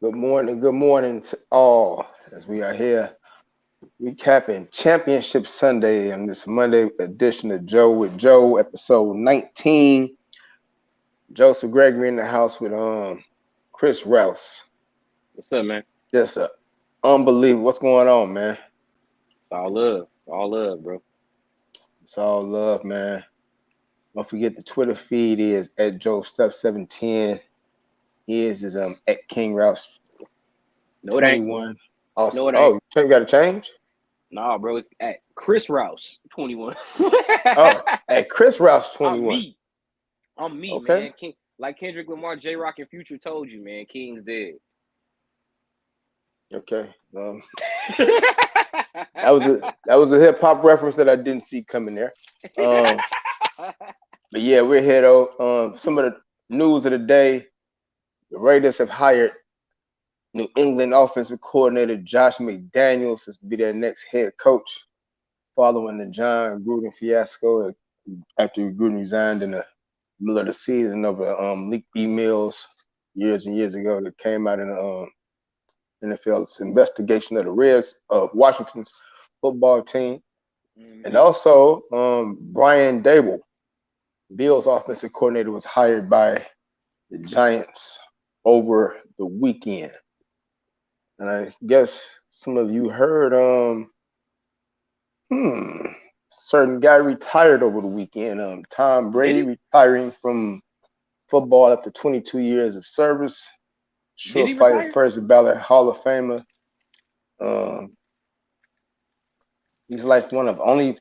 Good morning to all as we are here recapping Championship Sunday on this Monday edition of Joe with Joe, episode 19. Joseph Gregory in the house with Chris Rouse. What's up, man? Just unbelievable. What's going on, man? It's all love, bro. It's all love, man. Don't forget the Twitter feed is at Joe Stuff 710. His is at King Rouse No, it ain't. 21. Also, No, it ain't. You got to change? Nah, bro, it's at Chris Rouse 21. Oh, at Chris Rouse 21. I'm me, Okay. man. King, like Kendrick Lamar, J Rock, and Future told you, man. King's dead. Okay. That was a hip hop reference that I didn't see coming there. But yeah, we're here though. Some of the news of the day: the Raiders have hired New England offensive coordinator Josh McDaniels to be their next head coach, following the John Gruden fiasco after Gruden resigned in the middle of the season over leaked emails years and years ago that came out in the NFL's investigation of the Reds of Washington's football team. Mm-hmm. And also, Brian Dable, Bills offensive coordinator, was hired by the Giants over the weekend. And I guess some of you heard certain guy retired over the weekend. Tom Brady retiring from football after 22 years of service. Surefire first ballot Hall of Famer. He's like one of only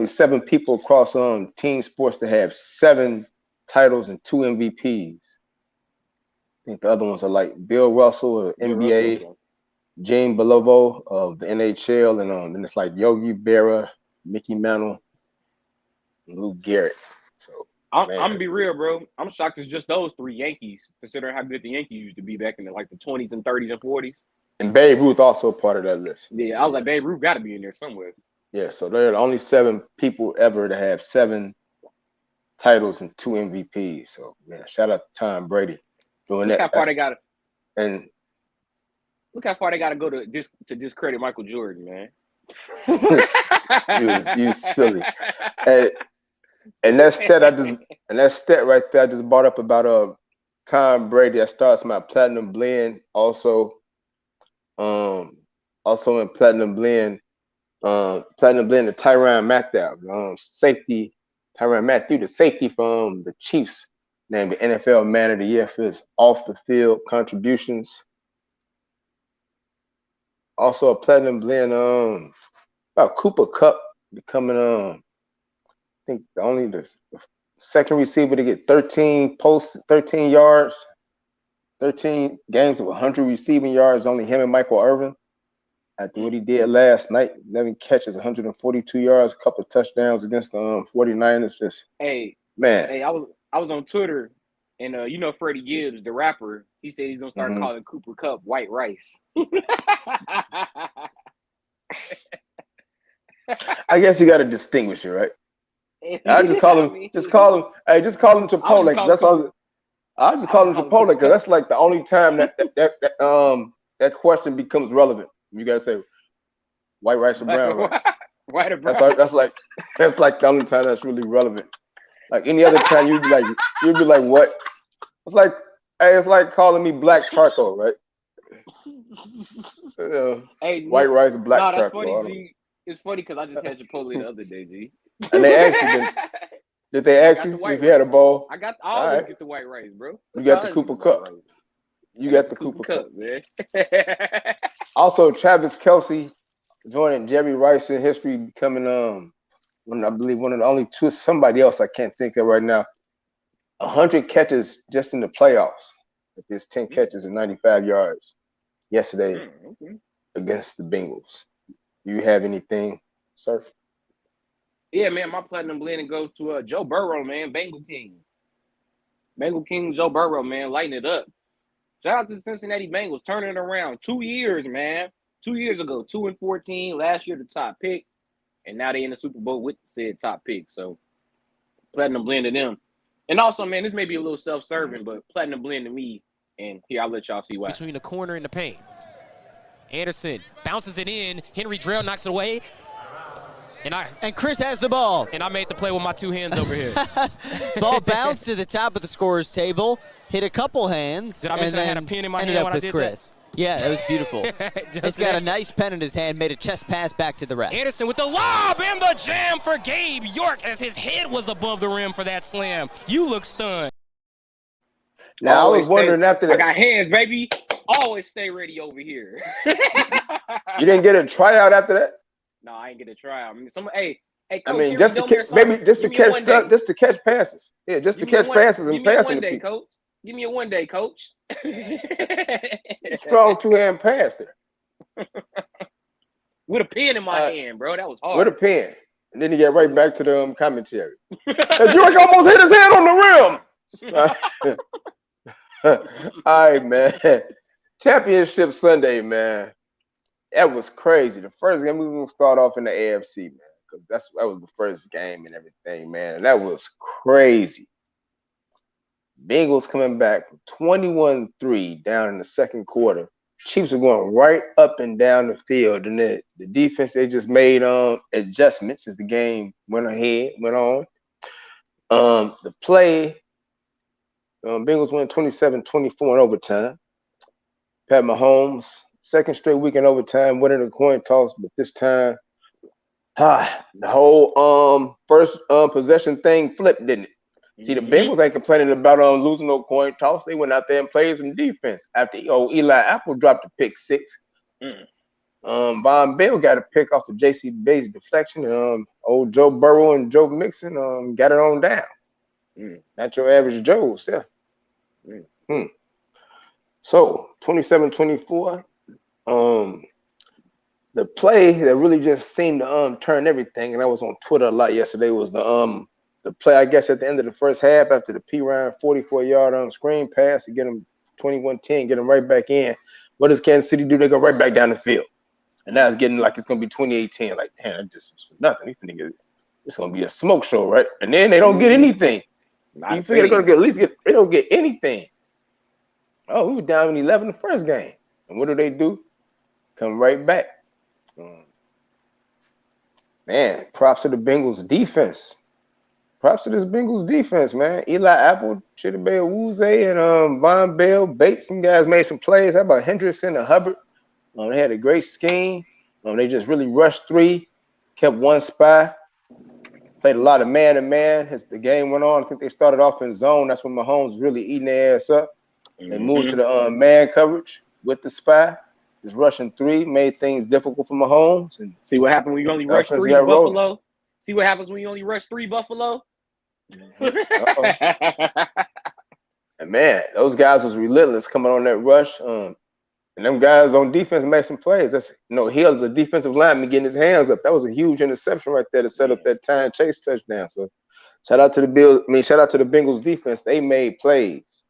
7 people across team sports to have 7 titles and 2 MVPs. I think the other ones are like Bill Russell of NBA, Gene Belovo of the NHL, and then it's like Yogi Berra, Mickey Mantle, and Lou Gehrig. So I'm gonna be real, bro. I'm shocked it's just those 3 Yankees, considering how good the Yankees used to be back in the 20s and 30s and 40s. And Babe Ruth also part of that list. Yeah, I was like, Babe Ruth got to be in there somewhere. Yeah, so they're the only 7 people ever to have 7 titles and 2 MVPs. So man, shout out to Tom Brady doing that. Look how far they got it. And look how far they got to go to discredit Michael Jordan, man. you silly. And that stat right there I just brought up about Tom Brady. That starts my platinum blend. Also in platinum blend, the Tyrann Mathieu, safety. Tyrann Mathieu, the safety from the Chiefs, named the NFL Man of the Year for his off the field contributions. Also a platinum blend about Cooper Kupp becoming I think only the second receiver to get 13 yards, 13 games of 100 receiving yards. Only him and Michael Irvin. After what he did last night, 11 catches, 142 yards, a couple of touchdowns against the 49ers. Just man. Hey, I was on Twitter, and Freddie Gibbs, the rapper, he said he's gonna start calling Cooper Kupp White Rice. I guess you got to distinguish it, right? I just call him Chipotle. That's all. I just call him Chipotle because that's like the only time that question becomes relevant. You gotta say white rice or brown rice. White or brown. That's like the only time that's really relevant. Like any other time, you'd be like, what? It's like calling me black charcoal, right? Hey, white rice, black that's charcoal. Funny, G. It's funny because I just had Chipotle the other day, G. And they asked you, did they ask you if you had a bowl? I always get the white rice, bro. You got the Cooper Kupp. You got the Cooper Kupp, man. Also, Travis Kelce joining Jerry Rice in history, becoming I believe one of the only 2. Somebody else I can't think of right now. 100 catches just in the playoffs. His 10 catches and 95 yards yesterday against the Bengals. Do you have anything, sir? Yeah, man, my platinum blend goes to Joe Burrow, man, Bengal King. Bengal King Joe Burrow, man, lighting it up. Shout out to the Cincinnati Bengals, turning it around. 2 years, man. 2 years ago, 2-14. Last year, the top pick. And now they in the Super Bowl with the said top pick. So, platinum blend of them. And also, man, this may be a little self-serving, but Platinum Blend to me, and here, I'll let y'all see why. Between the corner and the paint. Anderson bounces it in. Henry Drell knocks it away. And Chris has the ball. And I made the play with my two hands over here. Ball bounced to the top of the scorer's table, hit a couple hands. Did I mention I had a pen in my ended hand up when I with did Chris. Yeah, that was beautiful. He's got a nice pen in his hand, made a chest pass back to the ref. Anderson with the lob and the jam for Gabe York as his head was above the rim for that slam. You look stunned. Now, I was wondering after that. I got hands, baby. Always stay ready over here. You didn't get a tryout after that? No, I ain't get a tryout. I mean, hey, Coach, I mean, just to catch passes. Yeah, just to catch passes and passing to people. Coach. Give me a 1 day, Coach. Strong two-hand pass there. With a pen in my hand, bro. That was hard. With a pen. And then he got right back to the commentary. York almost hit his head on the rim. All right, man. Championship Sunday, man. That was crazy. The first game, we were going to start off in the AFC, man, because that was the first game and everything, man. And that was crazy. Bengals coming back from 21-3 down in the second quarter. Chiefs are going right up and down the field. And the defense, they just made adjustments as the game went on. The play, Bengals win 27-24 in overtime. Pat Mahomes, second straight week in overtime, winning a coin toss, but this time, the whole first possession thing flipped, didn't it? See, the Bengals ain't complaining about losing no coin toss. They went out there and played some defense. After Eli Apple dropped a pick six, Von Bell got a pick off of J.C. Bates' deflection. Old Joe Burrow and Joe Mixon got it on down. Not your average Joes, yeah. So 27-24. The play that really just seemed to turn everything, and I was on Twitter a lot yesterday, was the play, I guess, at the end of the first half after the P. Ryan 44-yard screen pass to get them 21-10, get them right back in. What does Kansas City do? They go right back down the field. And now it's getting like it's going to be 28-10. Like, damn, that just was nothing. It's going to be a smoke show, right? And then they don't get anything. You figure they're going to they don't get anything. Oh, we were down 11 the first game. And what do? Come right back. Man, props to the Bengals defense. Props to this Bengals defense, man. Eli Apple, Chidobe Awuzie, and Von Bell, Bates, some guys made some plays. How about Hendrickson and Hubbard? They had a great scheme. They just really rushed three, kept one spy, played a lot of man-to-man as the game went on. I think they started off in zone. That's when Mahomes really eating their ass up. They moved to the man coverage with the spy. Just rushing three made things difficult for Mahomes. And see what happened when you only rush three, Buffalo? See what happens when you only rush three, Buffalo? And man, those guys was relentless coming on that rush. And them guys on defense made some plays. That's Hill's a defensive lineman getting his hands up. That was a huge interception right there to set up that time chase touchdown. So shout out to the Bengals defense. They made plays.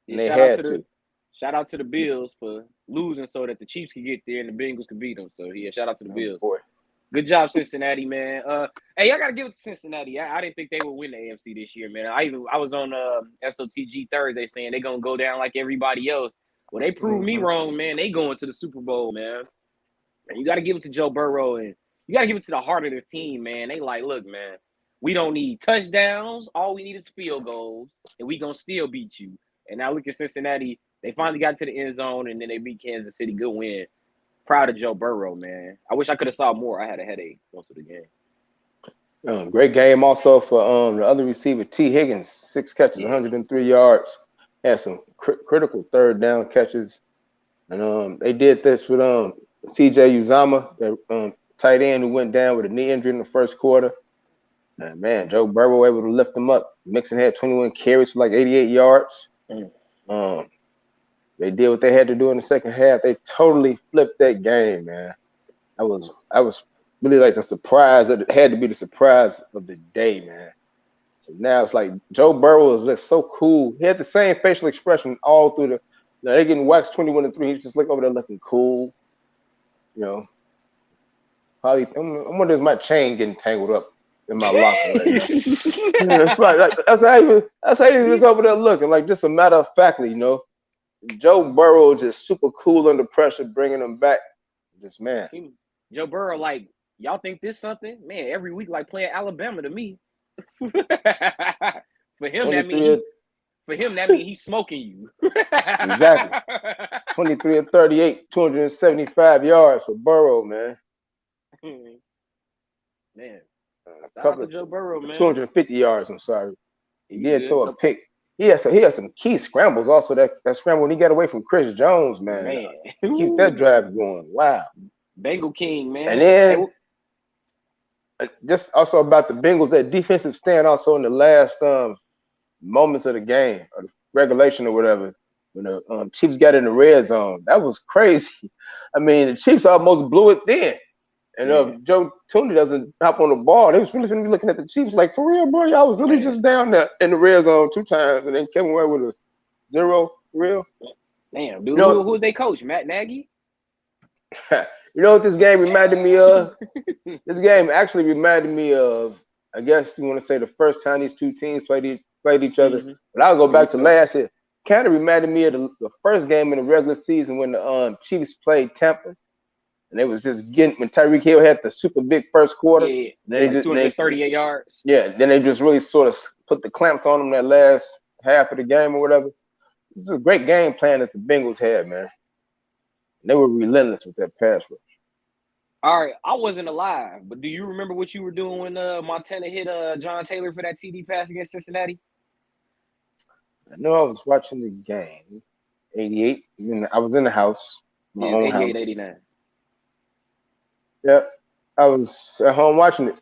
And they had to. Shout out to the Bills for losing so that the Chiefs could get there and the Bengals could beat them. So yeah, shout out to the Bills. Boy. Good job, Cincinnati, man. Hey, I gotta give it to Cincinnati. I didn't think they would win the AFC this year, man. I was on SOTG Thursday saying they're gonna go down like everybody else. Well, they proved me wrong, man. They going to the Super Bowl, man. And you gotta give it to Joe Burrow, and you gotta give it to the heart of this team, man. They like, look, man, we don't need touchdowns. All we need is field goals, and we gonna still beat you. And now look at Cincinnati. They finally got to the end zone, and then they beat Kansas City. Good win. Proud of Joe Burrow, man. I wish I could have saw more. I had a headache most of the game. Great game also for the other receiver, T. Higgins. 6 catches, 103 yards. Had some critical third down catches. And they did this with C.J. Uzomah, the tight end who went down with a knee injury in the first quarter. And man, Joe Burrow able to lift them up. Mixon had 21 carries for like 88 yards. They did what they had to do in the second half. They totally flipped that game, man. I was really like a surprise. It had to be the surprise of the day, man. So now it's like Joe Burrow is just so cool. He had the same facial expression all through they're getting waxed 21-3. He's just like over there looking cool. Probably I wonder is my chain getting tangled up. in my locker right now. That's right. That's how he was over there looking, like just a matter of factly, you know. Joe Burrow just super cool under pressure, bringing him back. Just man. Joe Burrow, like, y'all think this something? Man, every week like playing Alabama to me. For him, that means he's smoking you. Exactly. 23 of 38, 275 yards for Burrow, man. Man. A couple of Joe Burrow, man. 250 yards, I'm sorry. He did throw a pick. He had some key scrambles also. That scramble when he got away from Chris Jones, man. Keep that drive going. Wow. Bengal King, man. And then just also about the Bengals, that defensive stand also in the last moments of the game or the regulation or whatever, when the Chiefs got in the red zone. That was crazy. I mean, the Chiefs almost blew it then. And if Joe Thuney doesn't hop on the ball, they was really going to be looking at the Chiefs like, for real, bro, y'all was really just down there in the red zone 2 times and then came away with a 0, for real. Damn, dude, who was they coach? Matt Nagy? You know what this game reminded me of? This game actually reminded me of, I guess you want to say, the first time these two teams played each other. Mm-hmm. But I'll go back to last year. Kind of reminded me of the first game in the regular season when the Chiefs played Tampa. And they was just getting, when Tyreek Hill had the super big first quarter. Yeah, then like 238 yards. Yeah, then they just really sort of put the clamps on them that last half of the game or whatever. It was a great game plan that the Bengals had, man. And they were relentless with that pass rush. All right, I wasn't alive, but do you remember what you were doing when Montana hit John Taylor for that TD pass against Cincinnati? I know I was watching the game, 88. I was in the house, my own 88, house. 89. Yep, I was at home watching it.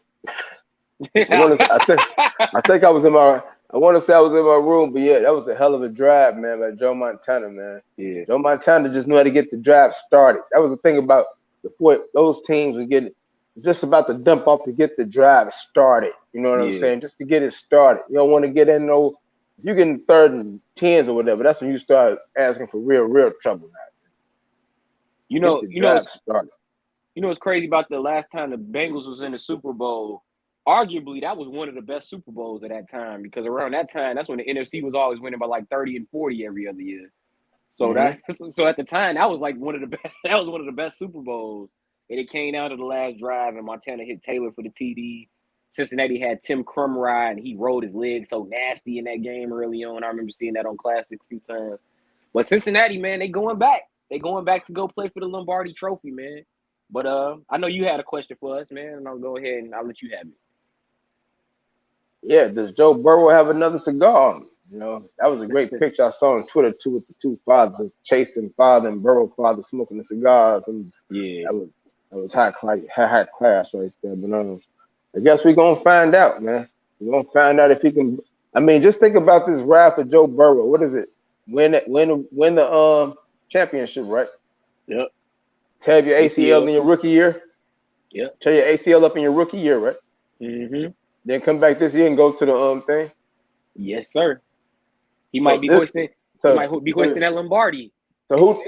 I think I was in my. I want to say I was in my room, but yeah, that was a hell of a drive, man, by Joe Montana, man. Yeah, Joe Montana just knew how to get the drive started. That was the thing about before those teams were getting just about to dump off to get the drive started. You know what I'm saying? Just to get it started. You don't want to get in no. If you're getting 3rd and 10s or whatever, that's when you start asking for real trouble now. You know, what's crazy about the last time the Bengals was in the Super Bowl? Arguably, that was one of the best Super Bowls at that time because around that time, that's when the NFC was always winning by like 30 and 40 every other year. So so at the time, that was like one of the best. That was one of the best Super Bowls, and it came down to the last drive, and Montana hit Taylor for the TD. Cincinnati had Tim Krumrie, and he rolled his leg so nasty in that game early on. I remember seeing that on Classic a few times. But Cincinnati, man, they going back. They going back to go play for the Lombardi Trophy, man. But I know you had a question for us, man, and I'll go ahead and I'll let you have it. Yeah, does Joe Burrow have another cigar? You know, that was a great picture I saw on Twitter too, with the 2 fathers, Chasing father and Burrow father, smoking the cigars, and yeah, that was high class right there. But I guess we're gonna find out, man. We're gonna find out if he can. I mean, just think about this ride for Joe Burrow. What is it? Win the championship, right? Yep. Tear your ACL in your rookie year. Yep. Tear your ACL up in your rookie year, right? Mm-hmm. Then come back this year and go to the thing. Yes, sir. He might be hoisting. He might be hoisting that Lombardi. So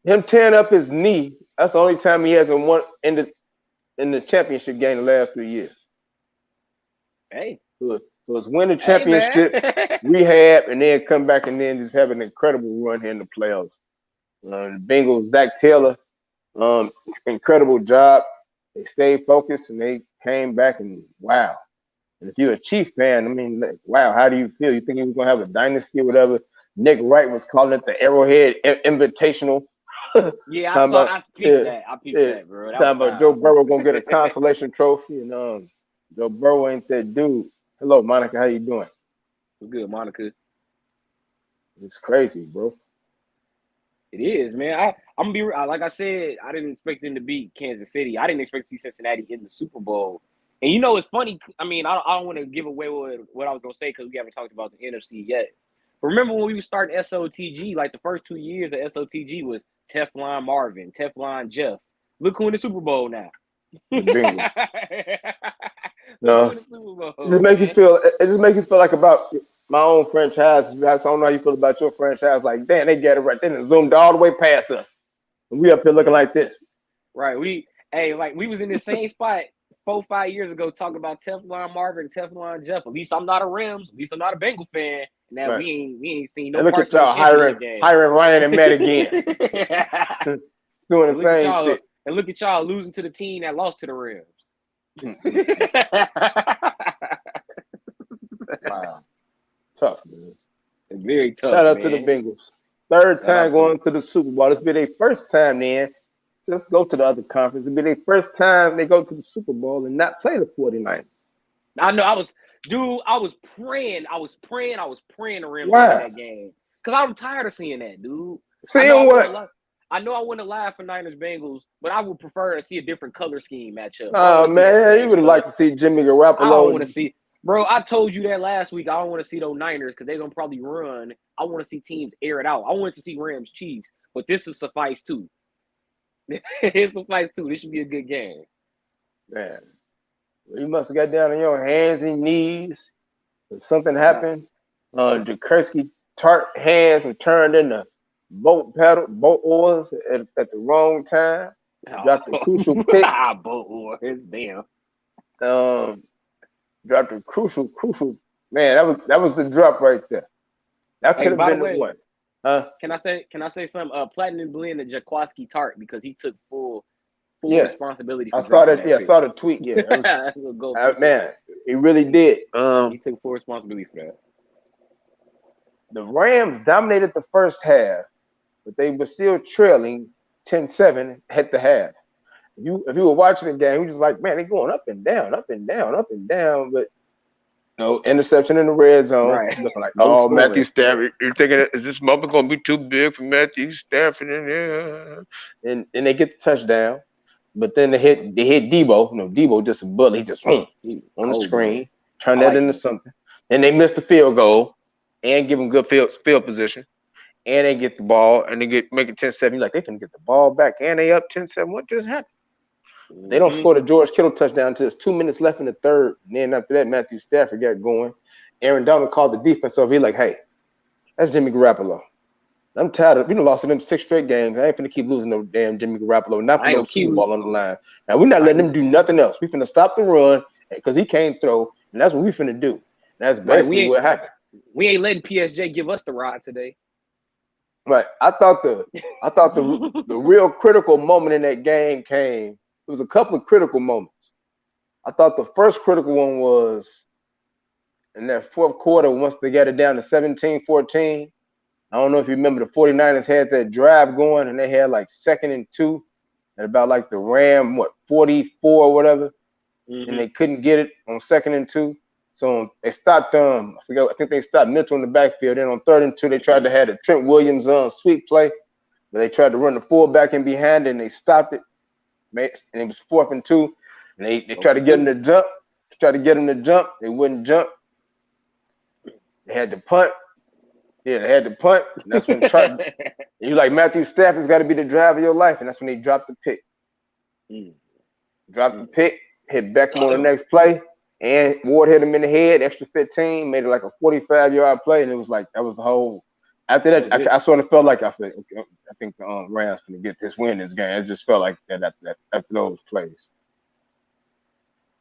him tearing up his knee? That's the only time he hasn't won in the championship game the last 3 years. Hey. So it's win the championship, rehab, and then come back and then just have an incredible run here in the playoffs. The Bengals, Zach Taylor, incredible job. They stayed focused and they came back and wow. And if you're a Chief fan, I mean, like, wow, how do you feel? You think he was gonna have a dynasty or whatever? Nick Wright was calling it the Arrowhead Invitational. Yeah, I peeped that, bro. Talking about Joe Burrow gonna get a consolation trophy, and Joe Burrow ain't that dude. Hello, Monica, how you doing? What's good, Monica? It's crazy, bro. It is, man. I'm gonna be like I said. I didn't expect them to beat Kansas City. I didn't expect to see Cincinnati in the Super Bowl. And you know, it's funny. I mean, I don't want to give away what I was gonna say because we haven't talked about the NFC yet. But remember when we were starting SOTG? Like the first 2 years of SOTG was Teflon Marvin, Teflon Jeff. Look who in the Super Bowl now. No, it just make you feel like about my own franchise. I don't know how you feel about your franchise. Like, damn, they get it right. They done zoomed all the way past us, and we up here looking like this. Right. We was in the same spot 4-5 years ago talking about Teflon Marvin and Teflon Jeff. At least I'm not a Rams. At least I'm not a Bengal fan. Now Right. we ain't seen And no look parts at y'all of the championship game. hiring Ryan and Matt again, doing the Look at same y'all, shit. and look at y'all losing to the team that lost to the Rams. Wow, tough, man. Very tough. Shout out to man. the Bengals. Third Shout out time to going to the Super Bowl. This be their first time then. Let's go to the other conference. It'll be their first time they go to the Super Bowl and not play the 49ers. I know. I was praying. I was praying the Rams Why? win that game because I'm tired of seeing that, dude. Seeing what? I know I wouldn't lie for Niners Bengals, but I would prefer to see a different color scheme matchup. Oh man, you would have liked to see Jimmy Garoppolo. I don't want to see, bro. I told you that last week. I don't want to see those Niners because they're gonna probably run. I want to see teams air it out. I want to see Rams Chiefs, but this will suffice too. It suffice too. This should be a good game. Man, you must have got down on your hands and knees. If something happened, Jakursky Tart hands were turned into boat oars at the wrong time. Dropped a crucial pick. Boat oars, damn. Dropped a crucial. Man, that was the drop right there. That could have been the one. Can I say something? Platinum blend the Jaquaski Tart because he took full responsibility for I saw that. Yeah, I saw the tweet. Yeah, man, he really did. He took full responsibility for that. The Rams dominated the first half, but they were still trailing 10-7 at the half. If you were watching the game, you just like, man, they're going up and down, but no interception in the red zone. Right. Looking like, oh, Matthew Stafford. You're thinking, is this moment going to be too big for Matthew Stafford? And they get the touchdown, but then they hit Debo. Debo just a bully. He just on the screen, turn that into something. And they missed the field goal and give them good field position. And they get the ball and they make it 10-7. You're like, they can get the ball back and they up 10-7. What just happened? They don't score the George Kittle touchdown until it's 2 minutes left in the third. And then after that, Matthew Stafford got going. Aaron Donald called the defense over. He's like, hey, that's Jimmy Garoppolo. I'm tired of, we done lost to them 6 straight games. I ain't finna keep losing no damn Jimmy Garoppolo. Not for no Super Bowl on the line. Now, we're not letting him do nothing else. We finna stop the run because he can't throw. And that's what we finna do. And that's basically what happened. We ain't letting PSJ give us the ride today. Right. I thought the real critical moment in that game came. It was a couple of critical moments. I thought the first critical one was in that fourth quarter once they got it down to 17-14. I don't know if you remember the 49ers had that drive going and they had like 2nd and 2 at about like the Ram, 44 or whatever. Mm-hmm. And they couldn't get it on 2nd and 2. So they stopped, I think they stopped Mitchell in the backfield. Then on 3rd and 2, they tried to have a Trent Williams sweep play, but they tried to run the fullback in behind it and they stopped it. And it was 4th and 2. And they tried to get him to jump. They wouldn't jump. They had to punt. Yeah, they had to punt. And that's when you're like, Matthew Stafford's got to be the drive of your life. And that's when they dropped the pick. Dropped the pick, hit Beckham on the next play. And Ward hit him in the head, extra 15, made it like a 45-yard play. And it was like, that was the whole. After that, I sort of felt like I think the Rams going to get this win this game. It just felt like that after those plays.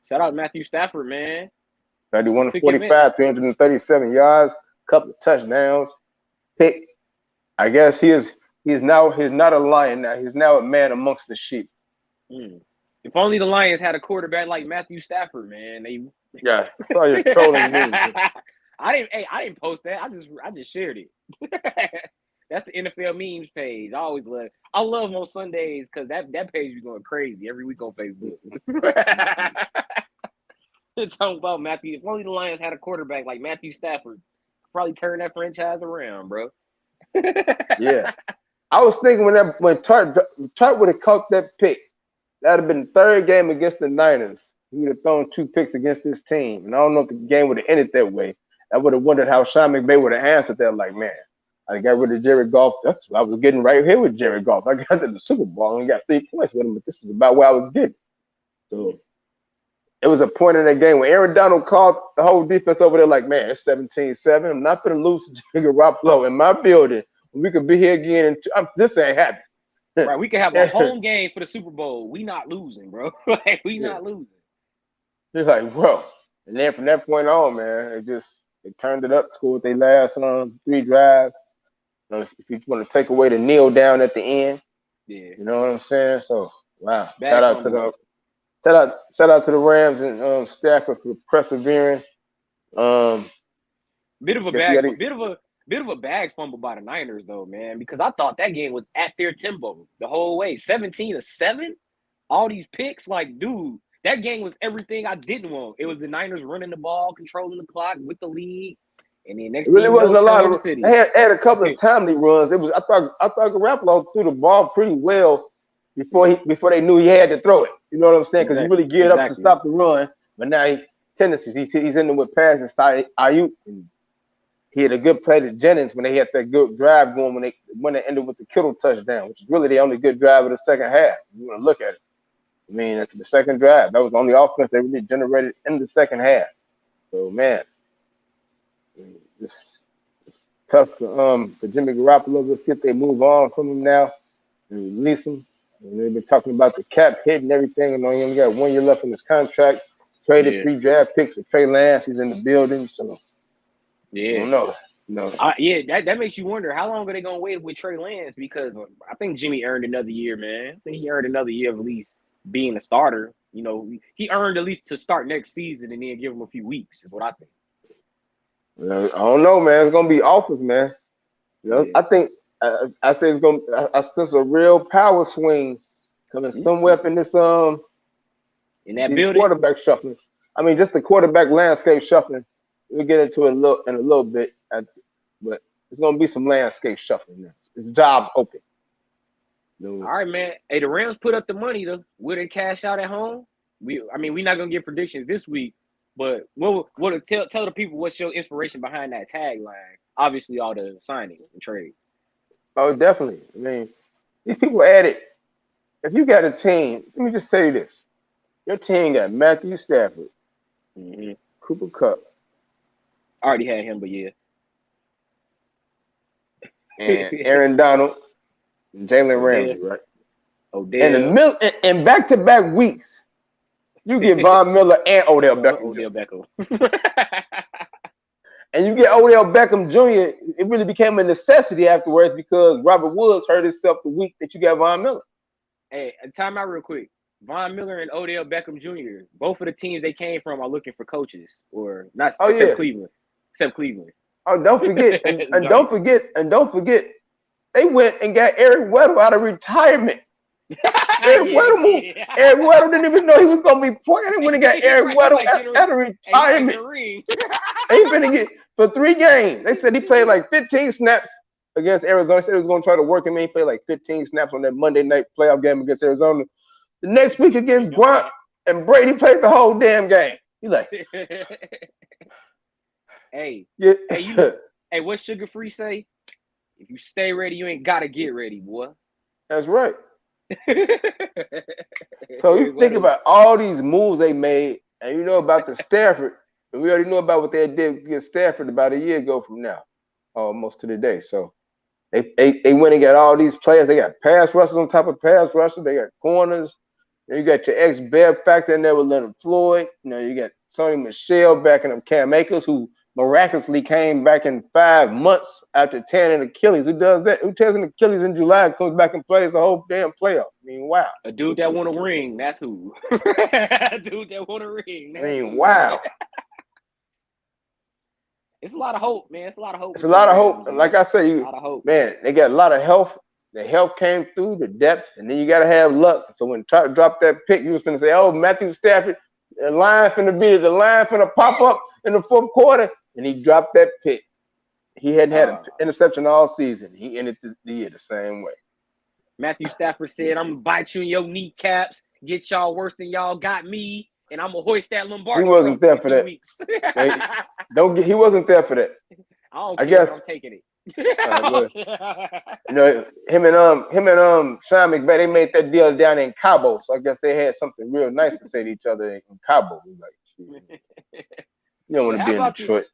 Shout out Matthew Stafford, man. 31 to 45, 337 yards, couple of touchdowns, pick. I guess he's not a lion now. He's now a man amongst the sheep. If only the Lions had a quarterback like Matthew Stafford, man. Yeah, I saw your trolling news. I didn't post that. I just shared it. That's the NFL memes page. I love them on Sundays because that page be going crazy every week on Facebook. Talking about Matthew. If only the Lions had a quarterback like Matthew Stafford, probably turn that franchise around, bro. Yeah, I was thinking when Tart would have caught that pick, that'd have been the 3rd game against the Niners. He would have thrown 2 picks against this team, and I don't know if the game would have ended that way. I would have wondered how Sean McVay would have answered that. Like, man, I got rid of Jared Goff. That's what I was getting right here with Jared Goff. I got to the Super Bowl and got 3 points with him, but this is about where I was getting. So it was a point in that game when Aaron Donald called the whole defense over there like, man, it's 17-7. I'm not going to lose to Jimmy Garoppolo in my building. We could be here again. This ain't happening. Right, we could have a home game for the Super Bowl. We not losing, bro. Like, we not losing. He's like, bro. And then from that point on, man, they turned it up, scored their last 3 drives. If you want to take away the kneel down at the end, Yeah. you know what I'm saying? So wow. Bad Shout out to the Rams and Stafford for persevering. Bit of a Guess you bag, gotta, bit of a bag fumble by the Niners though, man, because I thought that game was at their tempo the whole way. 17-7, all these picks, like, dude, that game was everything I didn't want. It was the Niners running the ball, controlling the clock with the lead, and then next it really thing you know, wasn't a lot Turnover of. City. They had a couple of timely runs. It was I thought Garoppolo threw the ball pretty well before they knew he had to throw it. You know what I'm saying? Because he really geared up to stop the run, but now he's in there with passes. Ayuk, and he had a good play to Jennings when they had that good drive going when they ended with the Kittle touchdown, which is really the only good drive of the second half. You want to look at it. I mean, the second drive, that was the only offense they really generated in the second half. So man, it's tough for Jimmy Garoppolo to see if they move on from him now and release him. And they've been talking about the cap hit and everything, and he only got 1 year left in his contract. Traded 3 draft picks for Trey Lance. He's in the building, so I don't know. No. That makes you wonder how long are they gonna wait with Trey Lance, because I think Jimmy earned another year, man. I think he earned another year of at least being a starter. You know, he earned at least to start next season and then give him a few weeks, is what I think. I don't know, man. It's gonna be offense, man. You know, I think I say it's gonna. I sense a real power swing coming somewhere up in this in that building. Quarterback shuffling. I mean, just the quarterback landscape shuffling. We'll get into it in a little bit, but it's gonna be some landscape shuffling now. It's job open. All right, man. Hey, the Rams put up the money though. Will they cash out at home? We're not gonna get predictions this week, but tell the people what's your inspiration behind that tagline. Obviously, all the signings and trades. Oh, definitely. I mean, these people added. If you got a team, let me just tell you this: your team got Matthew Stafford, Cooper Kupp. I already had him, but yeah. And Aaron Donald, and Jalen Ramsey, right? Odell. And back-to-back weeks, you get Von Miller and Odell Beckham. And you get Odell Beckham Jr., it really became a necessity afterwards because Robert Woods hurt himself the week that you got Von Miller. Hey, time out real quick. Von Miller and Odell Beckham Jr., both of the teams they came from are looking for coaches, or not except Cleveland. Except Cleveland. Oh, don't forget, and don't forget, they went and got Eric Weddle out of retirement. Eric Weddle didn't even know he was gonna be playing. They went and got Eric Weddle out of retirement. Ain't gonna get for 3 games. They said he played like 15 snaps against Arizona. They said he was gonna try to work him in. He played like 15 snaps on that Monday night playoff game against Arizona. The next week against Gronk and Brady played the whole damn game. He's like, hey, yeah. Hey, what Sugar Free say? If you stay ready, you ain't gotta get ready, boy. That's right. So you think about all these moves they made, and you know about the Stafford, and we already know about what they did against Stafford about a year ago from now, almost to the day. So they went and got all these players. They got pass rushers on top of pass rushers. They got corners. And you got your ex-Bear factor in there with Leonard Floyd. You know, you got Sony Michel backing up Cam Akers, who miraculously came back in 5 months after tearing an Achilles. Who does that? Who tears an Achilles in July and comes back and plays the whole damn playoff? I mean, wow. A dude that won a ring, that's who. A dude that won a ring. I mean, wow. It's a lot of hope, man. It's a lot of hope. It's a lot of hope. And like I say, a lot of hope. Man, they got a lot of health. The health came through, the depth, and then you got to have luck. So when try to drop that pick, you was going to say, oh, Matthew Stafford, the line finna pop up in the 4th quarter. And he dropped that pick. He hadn't had an interception all season. He ended the year the same way. Matthew Stafford said, I'm going to bite you in your kneecaps, get y'all worse than y'all got me, and I'm going to hoist that Lombardi. He wasn't there for that. He wasn't there for that. I guess I'm taking it. You know, him and Sean McVay, they made that deal down in Cabo. So I guess they had something real nice to say to each other in Cabo. Like, you don't want to be in Detroit.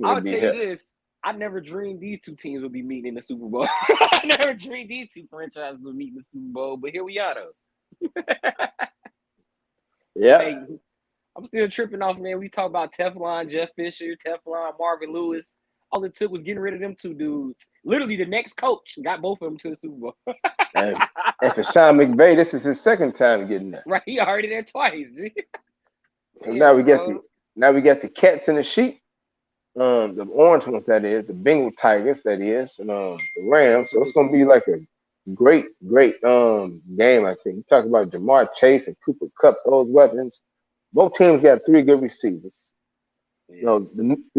I'll tell you this. I never dreamed these two teams would be meeting in the Super Bowl. I never dreamed these two franchises would meet in the Super Bowl, but here we are, though. Yeah. Hey, I'm still tripping off, man. We talk about Teflon, Jeff Fisher, Teflon, Marvin Lewis. All it took was getting rid of them two dudes. Literally, the next coach got both of them to the Super Bowl. And for Sean McVay, this is his second time getting that. Right, he already there twice. So now we got the cats and the sheep. The orange ones, that is, the Bengal Tigers, that is, and the Rams. So it's gonna be like a great game, I think. You talk about Jamar Chase and Cooper Kupp, those weapons. Both teams got 3 good receivers. We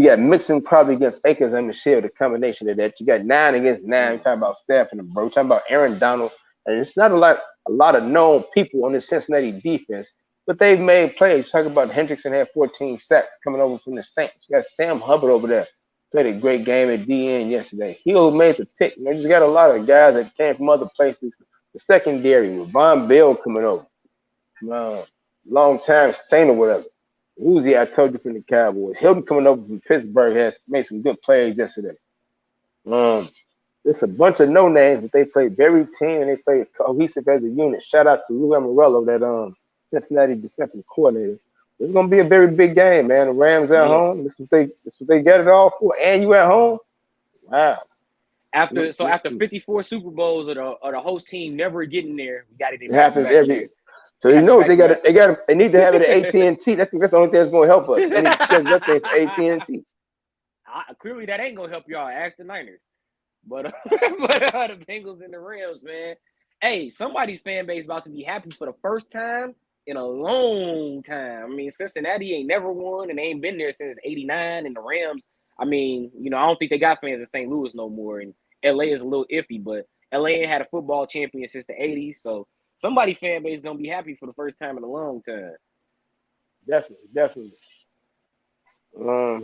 got Mixon probably against Akers and Michelle, the combination of that. You got 9 against 9. You're talking about Stafford and Burrow. You're talking about Aaron Donald. And it's not a lot of known people on the Cincinnati defense, but they've made plays. Talk about Hendrickson had 14 sacks coming over from the Saints. You got Sam Hubbard over there. Played a great game at DN yesterday. Hill made the pick. You just got a lot of guys that came from other places. The secondary with Von Bell coming over. Long time Saint or whatever. Uzi, I told you, from the Cowboys. Hilton coming over from Pittsburgh has made some good plays yesterday. There's a bunch of no names, but they played very team and they played cohesive as a unit. Shout out to Lou Amorello, that Cincinnati defensive coordinator. It's gonna be a very big game, man. The Rams at home. This is what they got it all for. And you at home. Wow. After 54 Super Bowls of the host team never getting there, we got it. It happens every year. So you know they need to have it at AT&T. That's the only thing that's gonna help us. They need to schedule that thing for AT&T. Clearly that ain't gonna help y'all. Ask the Niners. But the Bengals and the Rams, man. Hey, somebody's fan base about to be happy for the first time in a long time. I mean, Cincinnati ain't never won and they ain't been there since '89. And the Rams, I mean, I don't think they got fans in St. Louis no more. And LA is a little iffy, but LA ain't had a football champion since the '80s. So somebody's fan base gonna be happy for the first time in a long time. Definitely. Wow.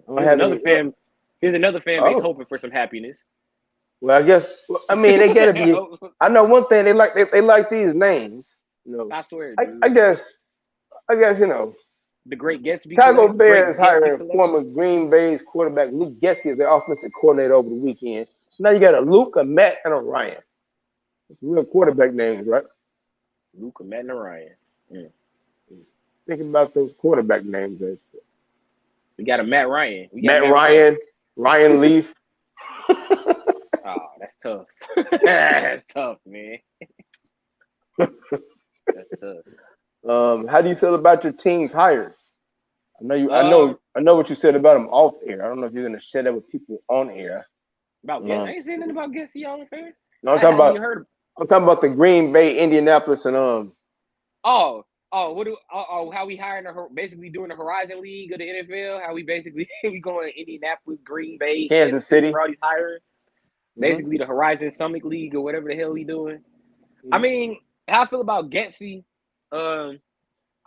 Here's another fan base hoping for some happiness. Well, I guess they gotta be. I know one thing, they like these names. I swear. I guess the great Gatsby. Chicago Bears hiring former Green Bay's quarterback Luke Getsy as their offensive coordinator over the weekend. Now you got a Luke, a Matt, and a Ryan. Real quarterback names, right? Luke, a Matt, and a Ryan. Thinking about those quarterback names. We got a Matt Ryan. Ryan Leaf. Oh, that's tough. That's tough, man. That's tough. How do you feel about your team's hires? I know what you said about them off air. I don't know if you're gonna share that with people on air. About Getsy? I ain't saying nothing about Getsy, y'all in favor. No, I'm talking about the Green Bay, Indianapolis, and how we hiring basically doing the Horizon League of the NFL? How we basically we going to Indianapolis, Green Bay, Kansas City, for all these hiring. Basically the Horizon Summit League or whatever the hell he doing. I mean, how I feel about Getsy, I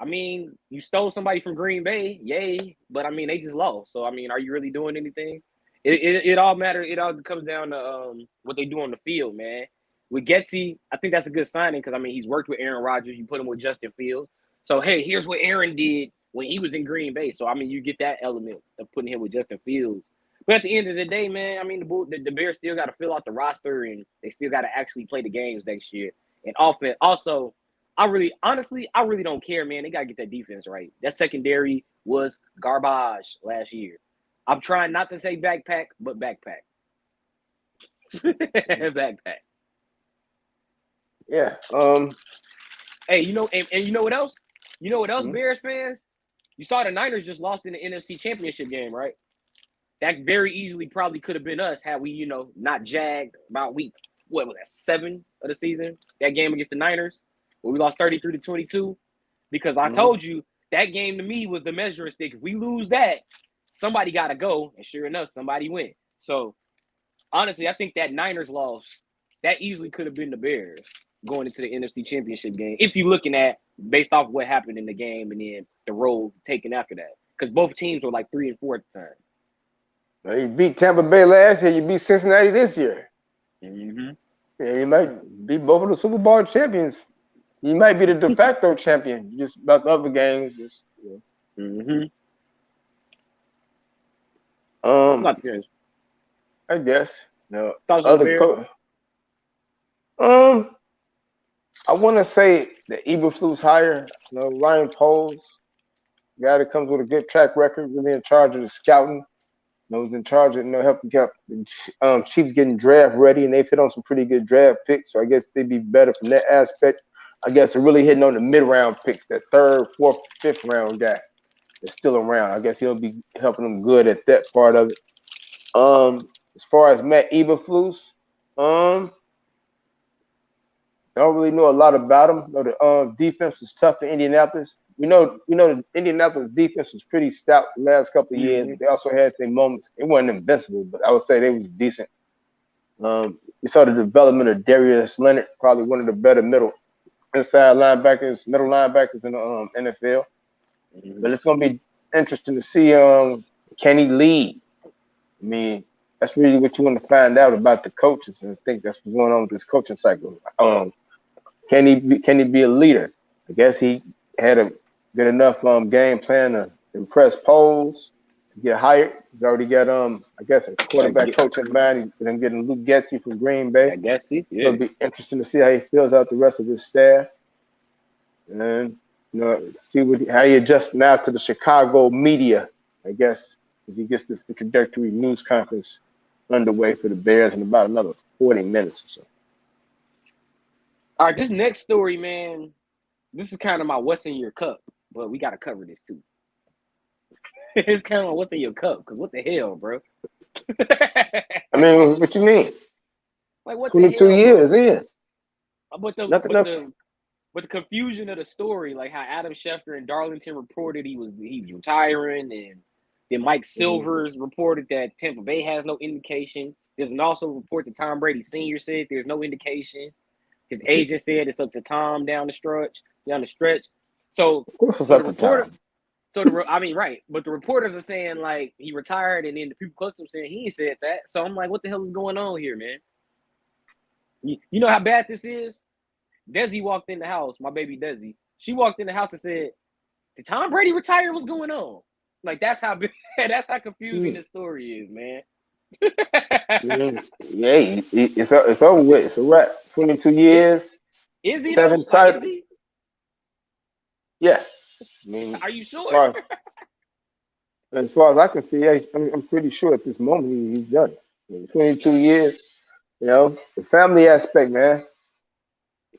mean, you stole somebody from Green Bay, yay, but I mean they just lost. So I mean, are you really doing anything? It all matters. It all comes down to what they do on the field, man. With Getsy, I think that's a good signing because I mean he's worked with Aaron Rodgers. You put him with Justin Fields. So hey, here's what Aaron did when he was in Green Bay. So I mean, you get that element of putting him with Justin Fields. But at the end of the day, man, I mean the Bears still got to fill out the roster and they still got to actually play the games next year. And offense, also, I really don't care, man. They got to get that defense right. That secondary was garbage last year. I'm trying not to say backpack, but backpack. Backpack. Yeah. Hey, and you know what else? You know what else, Bears fans? You saw the Niners just lost in the NFC Championship game, right? That very easily probably could have been us had we, not jagged about week, 7 of the season? That game against the Niners, where we lost 33-22. Because I told you, that game to me was the measuring stick. If we lose that, somebody got to go. And sure enough, somebody went. So, honestly, I think that Niners loss, that easily could have been the Bears going into the NFC Championship game. If you're looking at based off what happened in the game and then the road taken after that. Because both teams were like 3 and 4 at the time. Well, you beat Tampa Bay last year. You beat Cincinnati this year. Mm-hmm. Yeah, you might be both of the Super Bowl champions. You might be the de facto champion. Just about the other games. Not the Bears. I guess. No. Other I want to say the Eberflus hire. You know, Ryan Poles, guy that comes with a good track record, really in charge of the scouting. You know, he's in charge of helping get Chiefs getting draft ready, and they've hit on some pretty good draft picks. So I guess they'd be better from that aspect. I guess they're really hitting on the mid-round picks, that third, fourth, fifth round guy that's still around. I guess he'll be helping them good at that part of it. As far as Matt Eberflus, don't really know a lot about him. You know, the defense was tough in Indianapolis. We know the Indianapolis defense was pretty stout the last couple of years. They also had their moments. They weren't invincible, but I would say they was decent. We saw the development of Darius Leonard, probably one of the better middle linebackers in the NFL. But it's going to be interesting to see can he lead? I mean, that's really what you want to find out about the coaches, and I think that's what's going on with this coaching cycle. Can he be a leader? I guess he had a good enough game plan to impress Poles to get hired. He's already got I guess a quarterback coach in mind. He's been getting Luke Getsy from Green Bay. Getsy, yeah. It'll be interesting to see how he fills out the rest of his staff, and see how he adjusts now to the Chicago media. I guess if he gets this introductory news conference underway for the Bears in about another 40 minutes or so. All right, this next story, man, this is kind of my what's in your cup, but we got to cover this too. It's kind of what's in your cup, because what the hell, bro? I mean, what you mean? Like, what 22 the hell, years bro? in. But the confusion of the story, like how Adam Schefter and Darlington reported he was retiring, and then Mike Silvers reported that Tampa Bay has no indication. There's also a report that Tom Brady Sr. said there's no indication. His agent said it's up to Tom down the stretch. So of course it's up to Tom. Right. But the reporters are saying like he retired, and then the people close to him saying he ain't said that. So I'm like, what the hell is going on here, man? You know how bad this is? Desi walked in the house, my baby Desi. She walked in the house and said, "Did Tom Brady retire? What's going on?" Like that's how confusing this story is, man. Yeah, it's over with. It's a wrap. 22 years. Is he? 7 titles. Is he? Yeah. I mean, are you sure? As far as I can see, I'm pretty sure at this moment he's done it. 22 years. You know, the family aspect, man.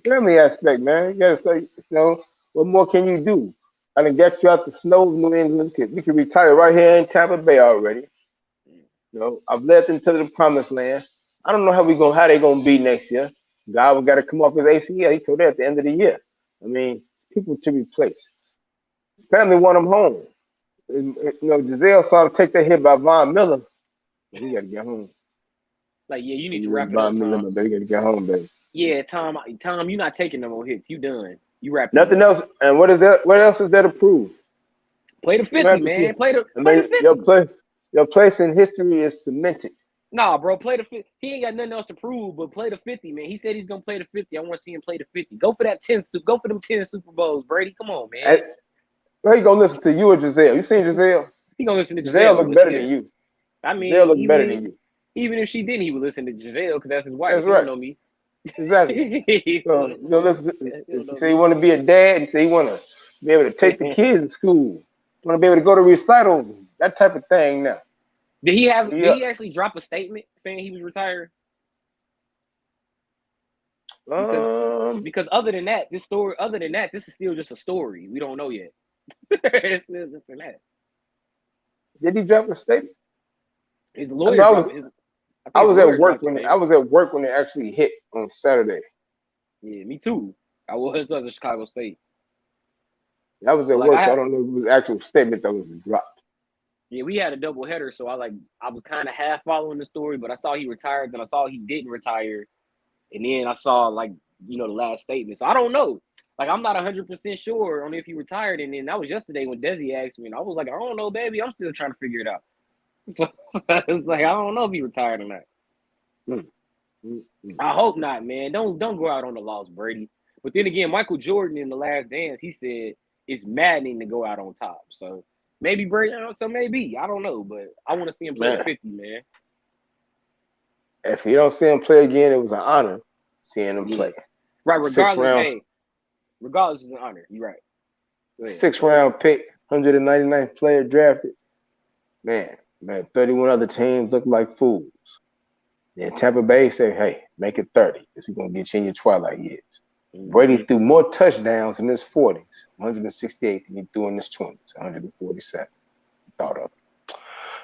You gotta say, what more can you do? I done get you out the snow of New England. We can retire right here in Tampa Bay already. I've led them to the promised land. I don't know how they gonna be next year. God got to come off his ACL. He told that at the end of the year. I mean, people to replace. Family want him home. Giselle saw him take that hit by Von Miller. He got to get home. Like, yeah, you need to wrap it up, Tom. You got to get home, baby. Yeah, Tom, you're not taking no more hits. You done. You wrapped Nothing else. And what is that? What else is there to prove? Play the 50, man. Play the 50. Your place in history is cemented. Nah, bro, play the 50. He ain't got nothing else to prove, but play the 50, man. He said he's gonna play the 50. I want to see him play the 50. Go for that 10th. Go for them 10 Super Bowls, Brady. Come on, man. He gonna listen to you or Giselle? You seen Giselle? He gonna listen to Giselle. Look better than you. I mean, Giselle look better than you. Even if she didn't, he would listen to Giselle because that's his wife. That's right. You know me. Exactly. So, listen. You say you want to be a dad. You say you want to be able to take the kids to school. You want to be able to go to recitals. That type of thing. Now. Did he actually drop a statement saying he was retired? Because other than that, this is still just a story. We don't know yet. It's still just that. Did he drop a statement? His lawyer. I was at work when it actually hit on Saturday. Yeah, me too. I was at Chicago State. I was at work, so I don't know if it was an actual statement that was dropped. Yeah, we had a double header, so I was kind of half following the story, but I saw he retired, then I saw he didn't retire, and then I saw the last statement. So I don't know. Like, I'm not 100% sure on if he retired, and then that was yesterday when Desi asked me, and I was like, I don't know, baby. I'm still trying to figure it out. So it's like, I don't know if he retired or not. I hope not, man. Don't go out on the loss, Brady. But then again, Michael Jordan in The Last Dance, he said it's maddening to go out on top. So maybe Brady, maybe. I don't know, but I want to see him play 50, man. If you don't see him play again, it was an honor seeing him play. Right, regardless, round. hey, regardless is an honor. You're right. Go ahead. 6th round pick, 199th player drafted. Man, 31 other teams look like fools. Then Tampa Bay say, hey, make it 30, because we're going to get you in your twilight years. Brady threw more touchdowns in his 40s, 168, than he threw in his 20s, 147. Thought of it.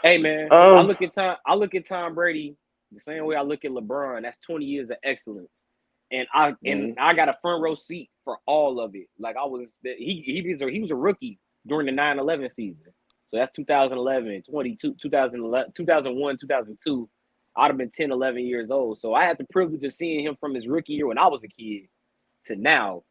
Hey man, I look at Tom Brady the same way I look at LeBron. That's 20 years of excellence, and I got a front row seat for all of it. Like he was a rookie during the 9/11 season, so that's 2011, 22, 2011, 2001, 2002. I'd have been 10, 11 years old, so I had the privilege of seeing him from his rookie year when I was a kid to now,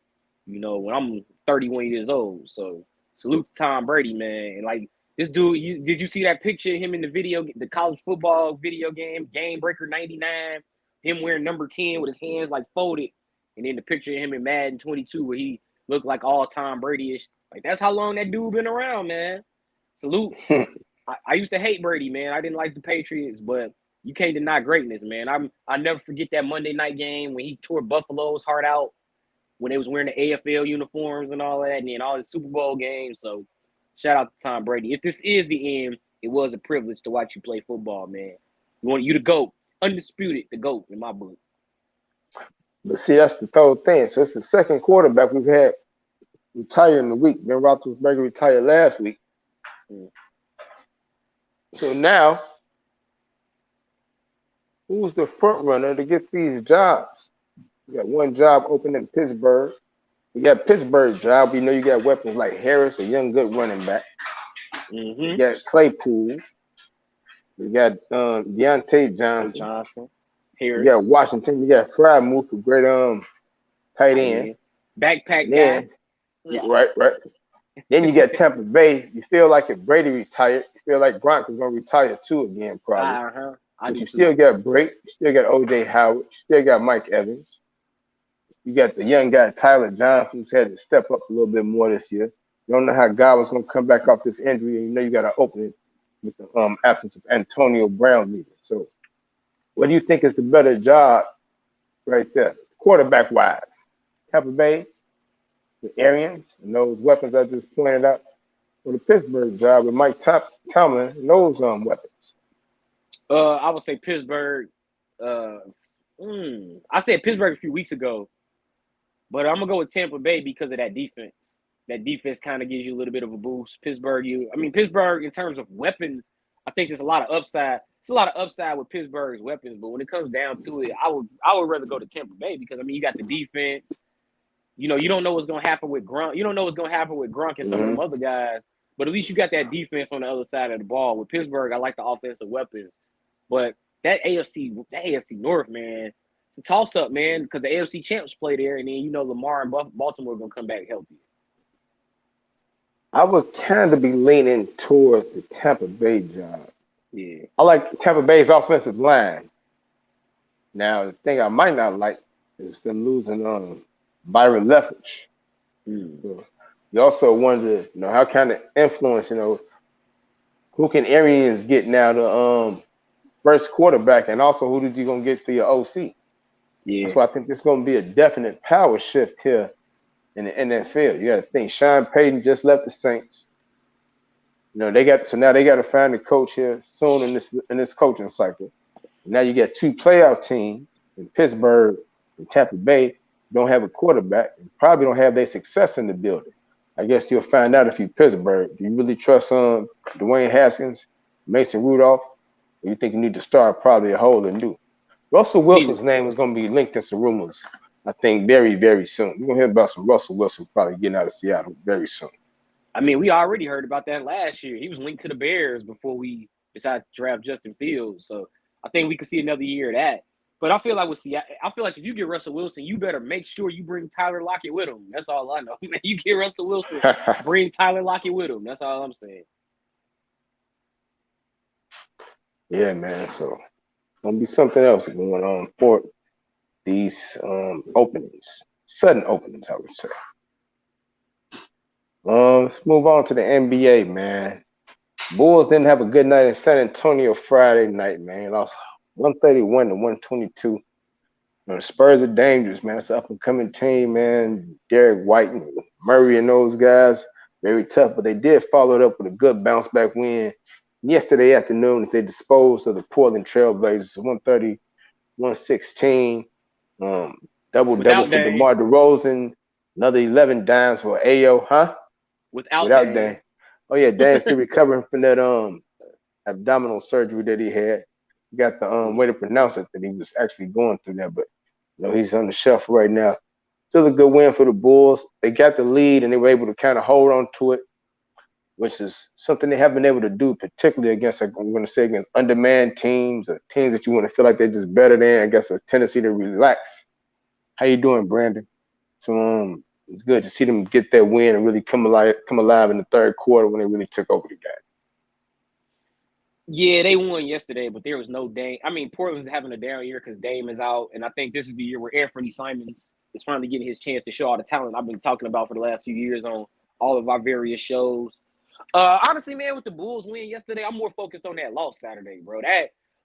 when I'm 31 years old. So salute to Tom Brady, man. And like this dude, did you see that picture of him in the college football video game, Game Breaker 99, him wearing number 10 with his hands like folded, and then the picture of him in Madden 22 where he looked like all Tom Brady-ish. Like that's how long that dude been around, man. Salute. I used to hate Brady, man. I didn't like the Patriots, but you can't deny greatness, man. I never forget that Monday night game when he tore Buffalo's heart out when they was wearing the AFL uniforms and all that, and then all the Super Bowl games. So shout out to Tom Brady. If this is the end, it was a privilege to watch you play football, man. We want you to GOAT. Undisputed, the GOAT in my book. But see, that's the whole thing. So it's the second quarterback we've had retire in the week. Ben Roethlisberger retired last week. So now, who's the front runner to get these jobs? You got one job open in Pittsburgh. You got Pittsburgh job. You know you got weapons like Harris, a young good running back. You got Claypool. You got Deontay Johnson. Harris. You got Washington. You got Freiermuth, a great tight end. Backpack guy. Yeah. Right. Then you got Tampa Bay. You feel like if Brady retired, you feel like Gronk is going to retire too again, probably. But you still got Brady. You still got O.J. Howard. You still got Mike Evans. You got the young guy, Tyler Johnson, who's had to step up a little bit more this year. You don't know how Godwin's going to come back off this injury, and you know you got to open it with the absence of Antonio Brown leaving. So what do you think is the better job right there, quarterback-wise? Tampa Bay, the Arians, and those weapons I just pointed out, or the Pittsburgh job with Mike Tomlin and those weapons? I would say Pittsburgh. I said Pittsburgh a few weeks ago, but I'm gonna go with Tampa Bay because of that defense. That defense kind of gives you a little bit of a boost. Pittsburgh, in terms of weapons, I think there's a lot of upside. It's a lot of upside with Pittsburgh's weapons, but when it comes down to it, I would rather go to Tampa Bay because you got the defense. You don't know what's gonna happen with Gronk. You don't know what's gonna happen with Gronk and some of them other guys, but at least you got that defense on the other side of the ball. With Pittsburgh, I like the offensive weapons, but that AFC North, man, it's a toss-up, man, because the AFC champs play there, and then Lamar and Baltimore are gonna come back healthy. I would kind of be leaning towards the Tampa Bay job. Yeah, I like Tampa Bay's offensive line. Now, the thing I might not like is them losing Byron Leftwich. So you also wonder, how kind of influence, who can Arians get now to first quarterback, and also who is he gonna get for your OC? Yeah, that's why I think there's gonna be a definite power shift here in the NFL. You got to think Sean Payton just left the Saints. Now they got to find a coach here soon in this coaching cycle. Now you got two playoff teams in Pittsburgh and Tampa Bay. Don't have a quarterback and probably don't have their success in the building. I guess you'll find out if you're Pittsburgh. Do you really trust Dwayne Haskins, Mason Rudolph? Or you think you need to start probably a whole anew? Russell Wilson's name is going to be linked to some rumors, I think, very, very soon. We're going to hear about some Russell Wilson probably getting out of Seattle very soon. We already heard about that last year. He was linked to the Bears before we decided to draft Justin Fields. So I think we could see another year of that. But I feel like if you get Russell Wilson, you better make sure you bring Tyler Lockett with him. That's all I know. You get Russell Wilson, bring Tyler Lockett with him. That's all I'm saying. Yeah, man. So gonna be something else going on for these openings, sudden openings, I would say. Let's move on to the NBA, man. Bulls didn't have a good night in San Antonio Friday night, man. Lost 131 to 122. Spurs are dangerous, man. It's an up and coming team, man. Derek White and Murray and those guys, very tough, but they did follow it up with a good bounce back win yesterday afternoon as they disposed of the Portland Trailblazers 130-116. Double for Dame. DeMar DeRozan, another 11 dimes for Ayo, huh? Without Dame. Oh yeah, Dame's still recovering from that abdominal surgery that he had. He got the way to pronounce it that he was actually going through that, but he's on the shelf right now. Still a good win for the Bulls. They got the lead and they were able to kind of hold on to it, which is something they haven't been able to do, particularly against, I'm going to say, against undermanned teams or teams that you want to feel like they're just better than. I guess a tendency to relax. How you doing, Brandon? So it's good to see them get that win and really come alive in the third quarter when they really took over the game. Yeah, they won yesterday, but there was no Dame. I mean, Portland's having a down year because Dame is out, and I think this is the year where Anthony Simons is finally getting his chance to show all the talent I've been talking about for the last few years on all of our various shows. Honestly, man, with the Bulls win yesterday, I'm more focused on that loss Saturday, bro.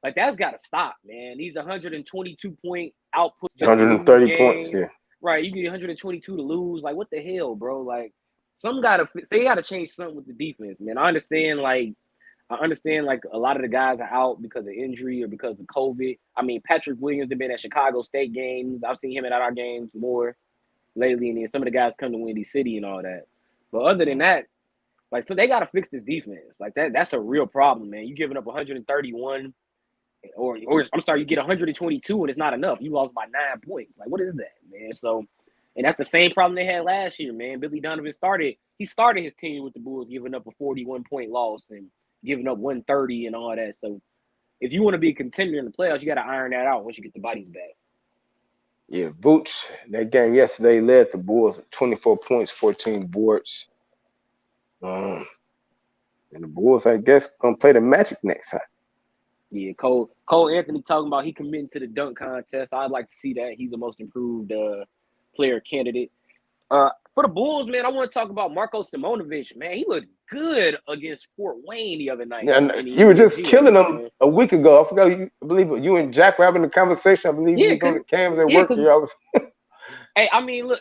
That's got to stop, man. These 122-point outputs, 130 points, yeah. Right, you get 122 to lose. Like, what the hell, bro? Like, they got to change something with the defense, man. I understand, like, a lot of the guys are out because of injury or because of COVID. I mean, Patrick Williams has been at Chicago State games. I've seen him at our games more lately, and then some of the guys come to Windy City and all that. But other than that, like, so they got to fix this defense. Like, that's a real problem, man. You giving up 131 or I'm sorry, you get 122 and it's not enough. You lost by 9 points. Like, what is that, man? So, and that's the same problem they had last year, man. Billy Donovan started his team with the Bulls giving up a 41-point loss and giving up 130 and all that. So if you want to be a contender in the playoffs, you got to iron that out once you get the bodies back. Yeah, Booch, that game yesterday led the Bulls with 24 points, 14 boards. And the Bulls, I guess, going to play the Magic next time. Yeah, Cole Anthony talking about he committing to the dunk contest. I'd like to see that. He's the most improved player candidate. For the Bulls, man, I want to talk about Marko Simonovic, man. He looked good against Fort Wayne the other night. Yeah, you were just killing them a week ago. I forgot. I believe you and Jack were having a conversation. I believe he was on the cams at work. Hey, I mean, look.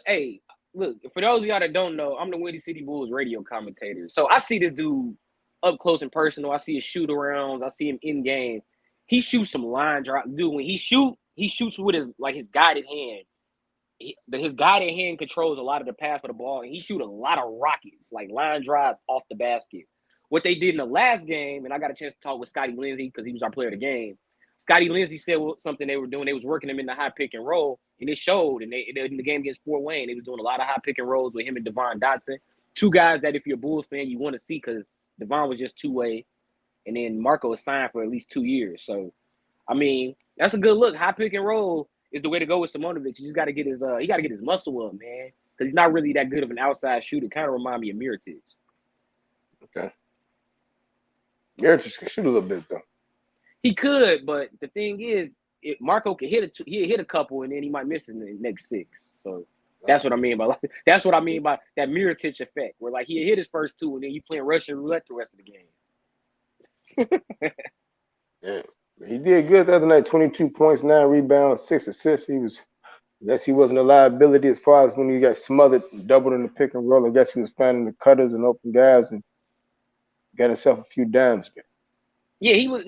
For those of y'all that don't know, I'm the Windy City Bulls radio commentator. So I see this dude up close and personal. I see his shoot-arounds. I see him in game. He shoots some line drive. Dude, when he shoots with his guided hand. His guided hand controls a lot of the path of the ball, and he shoot a lot of rockets, like line drives off the basket. What they did in the last game, and I got a chance to talk with Scotty Lindsey because he was our player of the game. Scotty Lindsey said something they were doing. They was working him in the high pick and roll, and it showed. And in the game against Fort Wayne, they was doing a lot of high pick and rolls with him and Devon Dotson. Two guys that if you're a Bulls fan, you want to see because Devon was just two-way, and then Marko was signed for at least 2 years. So, I mean, that's a good look. High pick and roll is the way to go with Simonovic. You just got to get his muscle up, man, because he's not really that good of an outside shooter. Kind of remind me of Mirotic. Okay. Mirotic can shoot a little bit though. He could, but the thing is, Marko could hit a couple, and then he might miss in the next 6. So that's what I mean by that Mirotic effect, where like he hit his first 2, and then you playing Russian roulette the rest of the game. Yeah. He did good the other night, 22 points, 9 rebounds, 6 assists. I guess he wasn't a liability as far as when he got smothered, doubled in the pick and roll. I guess he was finding the cutters and open guys and got himself a few dimes there. Yeah, he was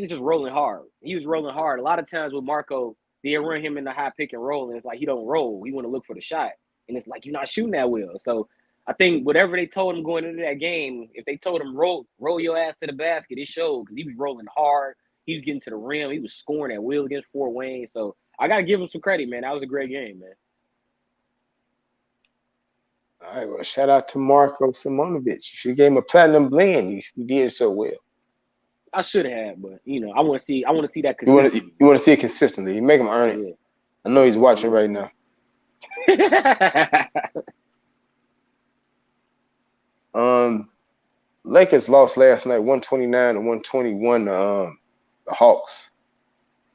just rolling hard. He was rolling hard. A lot of times with Marko, they run him in the high pick and roll, and it's like he don't roll. We want to look for the shot. And it's like you're not shooting that well. So I think whatever they told him going into that game, if they told him roll your ass to the basket, it showed because he was rolling hard. He was getting to the rim. He was scoring at will against Fort Wayne. So I got to give him some credit, man. That was a great game, man. All right, well, shout out to Marko Simonovic. She gave him a platinum blend. He did so well. I should have, but I want to see that consistently. You want to see it consistently. You make him earn it. Yeah. I know he's watching right now. Lakers lost last night, 129-121. The Hawks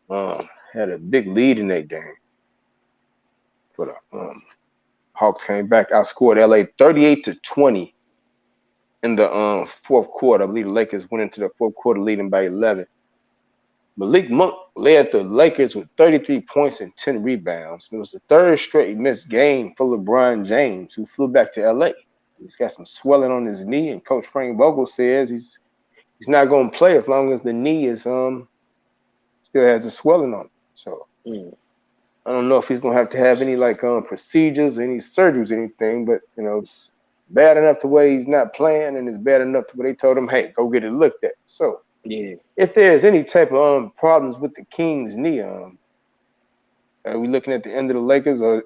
had a big lead in that game. For the Hawks came back, outscored LA 38-20 in the fourth quarter. I believe the Lakers went into the fourth quarter leading by 11. Malik Monk led the Lakers with 33 points and 10 rebounds. It was the third straight missed game for LeBron James, who flew back to LA. He's got some swelling on his knee, and Coach Frank Vogel says he's not going to play as long as the knee is still has a swelling on it. So I don't know if he's going to have any procedures, any surgeries, anything. But it's bad enough the way he's not playing, and it's bad enough the way they told him, "Hey, go get it looked at." So Yeah. if there's any type of problems with the Kings' knee, are we looking at the end of the Lakers, or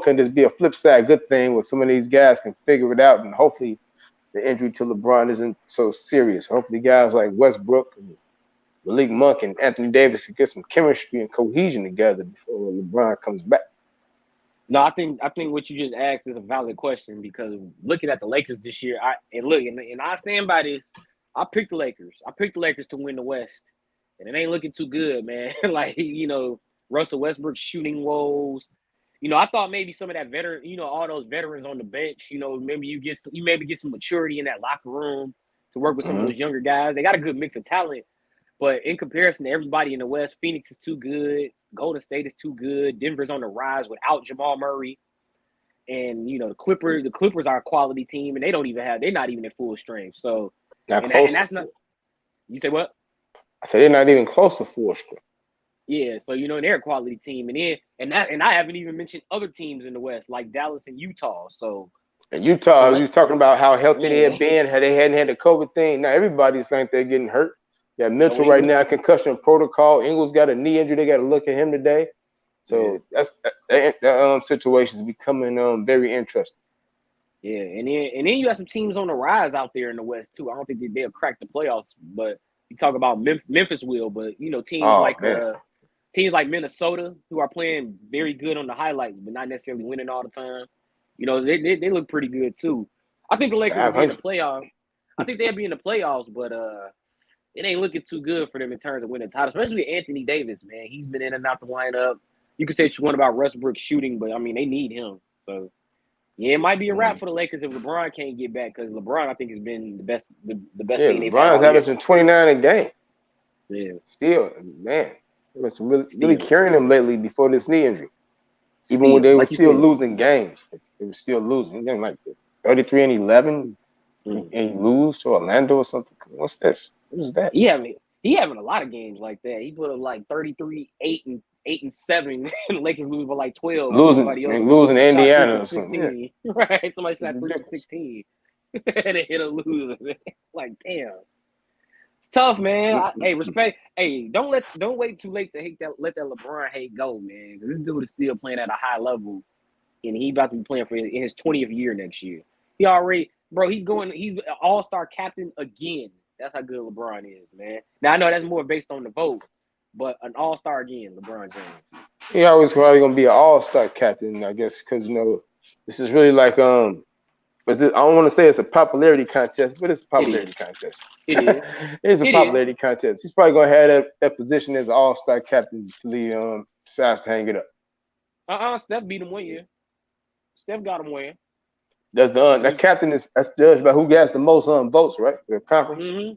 can this be a flip side good thing where some of these guys can figure it out, and hopefully the injury to LeBron isn't so serious. Hopefully guys like Westbrook and Malik Monk and Anthony Davis can get some chemistry and cohesion together before LeBron comes back. No, I think what you just asked is a valid question, because looking at the Lakers this year, I stand by this. I picked the Lakers. I picked the Lakers to win the West, and it ain't looking too good, man. Russell Westbrook shooting woes. I thought maybe some of that veteran, all those veterans on the bench, maybe you maybe get some maturity in that locker room to work with some of those younger guys. They got a good mix of talent, but in comparison to everybody in the West, Phoenix is too good. Golden State is too good. Denver's on the rise without Jamal Murray. And, the Clippers are a quality team, and they're not even at full strength. So, and that's not, you say what? I said they're not even close to full strength. Yeah, so they're a quality team, and I haven't even mentioned other teams in the West like Dallas and Utah. So, and Utah, you was talking about how healthy they had been, how they hadn't had the COVID thing. Now everybody's think they're getting hurt. Yeah, Mitchell right now concussion protocol. Ingles got a knee injury. They got to look at him today. So that situation is becoming very interesting. Yeah, and then you have some teams on the rise out there in the West too. I don't think they'll crack the playoffs, but you talk about Memphis will. But teams like Minnesota, who are playing very good on the highlights, but not necessarily winning all the time. They look pretty good too. I think the Lakers will be in the playoffs. I think they'll be in the playoffs, but it ain't looking too good for them in terms of winning titles, especially with Anthony Davis, man. He's been in and out the lineup. You can say what you want about Westbrook shooting, but, they need him. So, yeah, it might be a wrap for the Lakers if LeBron can't get back, because LeBron, I think, has been the best thing they've had. LeBron's averaging 29 a game. Yeah. Still, man. It was really carrying him lately before this knee injury. Even when they were still losing games. They were still losing. They're like 33 and 11, and you lose to Orlando or something. What's this? What is that? He having a lot of games like that. He put up like 33, 8 and 7, and the Lakers lose by like 12. Losing to Indiana or something. Yeah. Right. Somebody shot 3 for 16. And they hit a loser. Like, damn. It's tough, man. Respect. Hey, don't wait too late to let that LeBron hate go, man. Because this dude is still playing at a high level, and he's about to be playing in his 20th year next year. He's an all-star captain again. That's how good LeBron is, man. Now, I know that's more based on the vote, but an all-star again, LeBron James. He always probably going to be an all-star captain, I guess, because, this is really like, I don't want to say it's a popularity contest, but it's a popularity contest. It is. It's a popularity contest. He's probably going to have that position as an all-star captain until he decides to hang it up. Steph beat him one year. Steph got him one. That captain that's judged by who gets the most votes, right? The conference. Mm-hmm.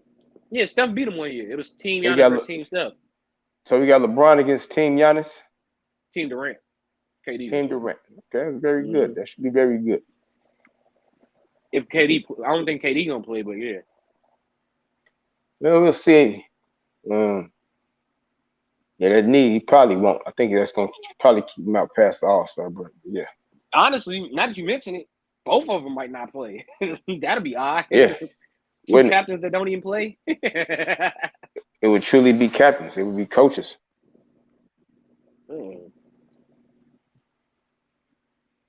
Yeah, Steph beat him one year. It was Team Giannis versus Team Steph. So we got LeBron against Team Giannis. Team Durant. KD. Team Durant. Okay, that's very good. That should be very good. If KD, I don't think KD gonna play, but yeah. Well, we'll see. That knee, he probably won't. I think that's gonna probably keep him out past the All-Star break. Yeah. Honestly, now that you mention it, both of them might not play. That'd be odd. Yeah. Two captains that don't even play. It would truly be captains. It would be coaches. All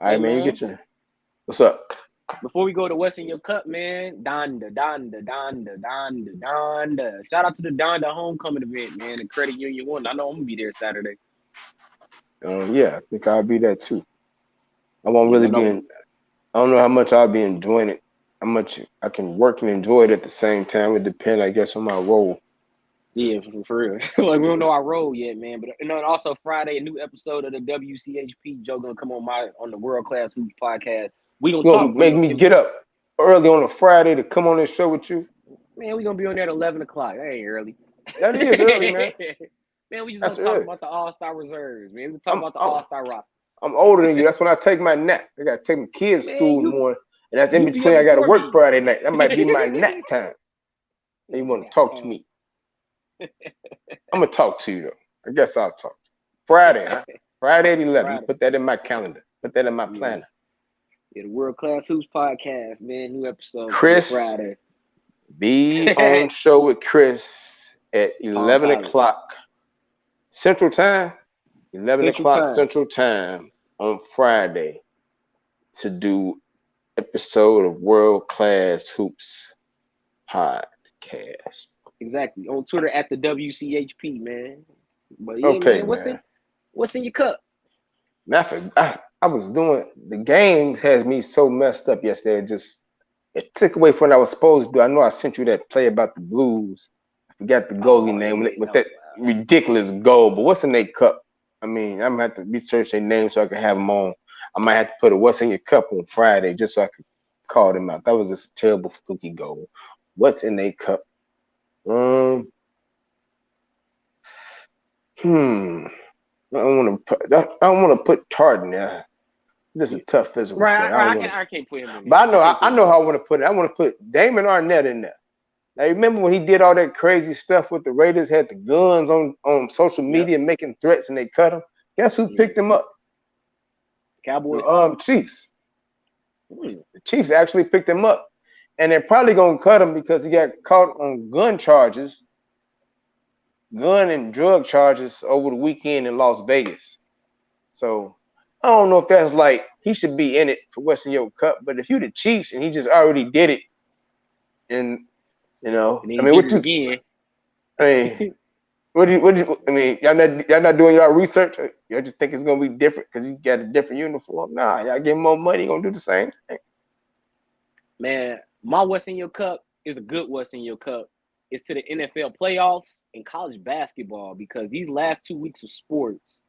right, man. You get your. What's up? Before we go to West in your cup, man, Donda. Shout out to the Donda homecoming event, man. The Credit Union one. I know I'm gonna be there Saturday. Yeah, I think I'll be there too. I won't really be in. I don't know how much I'll be enjoying it. How much I can work and enjoy it at the same time. It depends, I guess, on my role. Yeah, for real. Like, we don't know our role yet, man. But and also Friday, a new episode of the WCHP Joe gonna come on the World Class Hoops podcast. We gonna talk. Make me get up early on a Friday to come on this show with you. Man, we gonna be on there at 11 o'clock. That ain't early. That is early, man. Man, we just That's want to talk early. about the All-Star reserves, man. We talk about the All-Star roster. I'm older than you. That's when I take my nap. I gotta take my kids to Man, school in the morning, and that's in you be between. up I gotta before work me. Friday night. That might be my nap time. And you want to talk to me? I'm gonna talk to you though. I guess I'll talk to you. Friday, huh? Friday at 11. Friday. Put that in my calendar. Put that in my planner. Yeah, the World Class Hoops podcast, man. New episode Chris, Friday. Be on show with Chris at 11 o'clock Central Time. 11 o'clock Central Time on Friday to do episode of World Class Hoops podcast. Exactly. On Twitter at the WCHP, man. But yeah, Okay, man, what's in your cup? I was doing the game has me so messed up yesterday. It took away from what I was supposed to do. I know I sent you that play about the Blues. I forgot the goalie name with that ridiculous goal. But what's in their cup? I mean, I'm gonna have to research their name so I can have them on. I might have to put a what's in your cup on Friday just so I could call them out. That was just a terrible fluky goal. What's in their cup? I don't want to put Tart in there. This is a tough physical play. I can't put him in there. But I know how I want to put it. I want to put Damon Arnett in there. Now, remember when he did all that crazy stuff with the Raiders, had the guns on social media making threats and they cut him? Guess who picked him up? Cowboys? Chiefs. The Chiefs actually picked him up. And they're probably going to cut him because he got caught on gun and drug charges over the weekend in Las Vegas. So I don't know if that's like he should be in it for what's in your cup, but if you the Chiefs and he just already did it, and you know, I mean, what you? I mean, y'all not doing y'all research. Y'all just think it's gonna be different because he got a different uniform. Nah, y'all give him more money, he gonna do the same thing. Man, my what's in your cup is a good what's in your cup. It's to the NFL playoffs and college basketball because these last 2 weeks of sports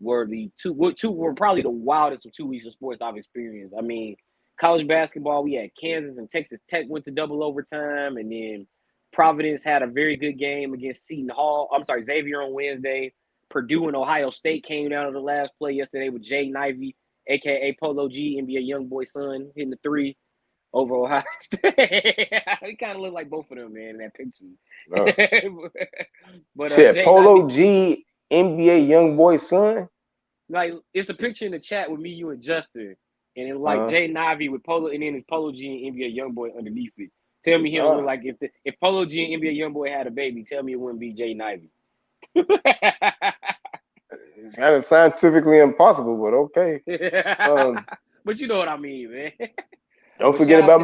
were probably the wildest of 2 weeks of sports I've experienced. I mean, college basketball, we had Kansas and Texas Tech went to double overtime, and then Providence had a very good game against Xavier on Wednesday. Purdue and Ohio State came down to the last play yesterday with Jaden Ivey, aka Polo G, NBA YoungBoy son, hitting the three over Ohio State. He kind of looked like both of them, man, in that picture. But Polo G, NBA YoungBoy son. Like, it's a picture in the chat with me, you, and Justin, and it's like Jaden Ivey with Polo, and then it's Polo G and NBA YoungBoy underneath it. Tell me he don't look like if Polo G and NBA YoungBoy had a baby, tell me it wouldn't be Jaden Ivey. It's kind of scientifically impossible, but okay. But you know what I mean, man. Don't forget about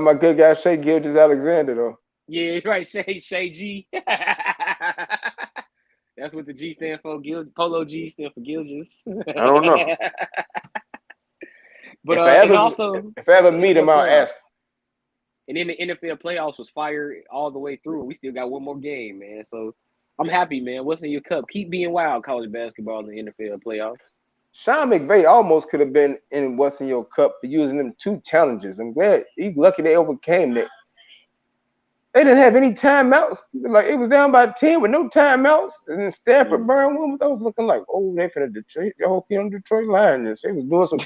my good guy Shai Gilgeous-Alexander though. Yeah, right, Shai G. That's what the G stand for. Polo G stand for Gilgeous. I don't know. But if I ever meet him, I'll ask him. And then the NFL playoffs was fire all the way through. We still got one more game, man. So I'm happy, man. What's in your cup? Keep being wild, college basketball and the NFL playoffs. Sean McVay almost could have been in what's in your cup for using them 2 challenges. I'm glad he's lucky they overcame that. They didn't have any timeouts. Like, it was down by 10 with no timeouts. And then Stanford burned one. I was looking like, oh, they finna Detroit. Your whole team on Detroit Lions. They was doing some